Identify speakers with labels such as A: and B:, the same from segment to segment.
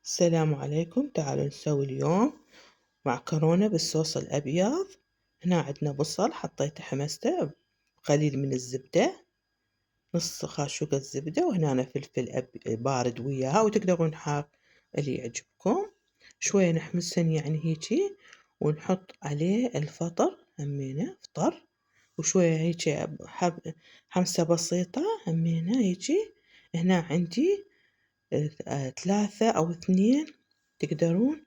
A: السلام عليكم. تعالوا نسوي اليوم معكرونة بالصوص الأبيض. هنا عندنا بصل حطيته حمسته بقليل من الزبدة، نص خاشوقة زبدة، وهنا أنا فلفل بارد وياها، وتقدرون حار اللي يعجبكم. شوية نحمسن يعني هيجي، ونحط عليه الفطر همينة فطر، وشوية هيجي حمسة بسيطة همينة هيجي. هنا عندي 3 أو 2 تقدرون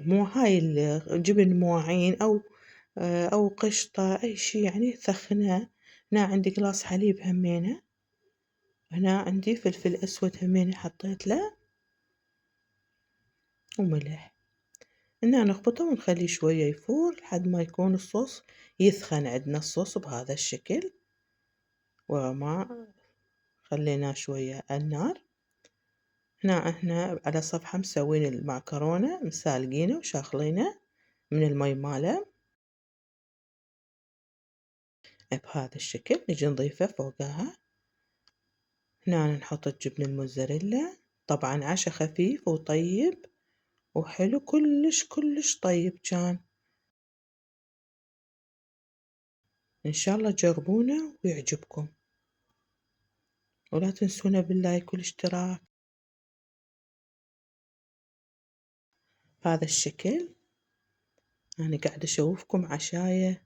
A: مو هاي جبن مواعين أو قشطة أي شي يعني تثخنها. هنا عندي قلاص حليب همينة، هنا عندي فلفل أسود همينة حطيت له، وملح. هنا نخبطه ونخليه شوية يفور لحد ما يكون الصوص يثخن. عندنا الصوص بهذا الشكل، وما خليناه شوية على النار. هنا احنا على صفحة مسوين المعكرونة، مسالقينه وشاخلينه من المي ماله بهذا الشكل. نجي نضيفه فوقها. هنا نحط الجبن الموزاريلا، طبعا عشا خفيف وطيب وحلو، كلش طيب كان. إن شاء الله تجربونه ويعجبكم، ولا تنسونا باللايك والاشتراك. بهذا الشكل أنا قاعدة أشوفكم عشاية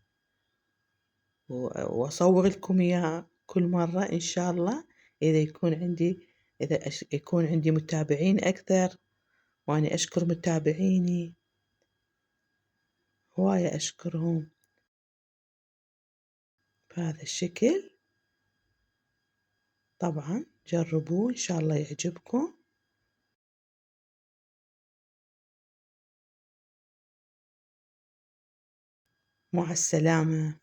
A: وأصور لكم إياه كل مرة إن شاء الله. إذا يكون عندي متابعين أكثر، وأنا أشكر متابعيني، هواية أشكرهم. بهذا الشكل طبعا جربوه إن شاء الله يعجبكم. مع السلامة.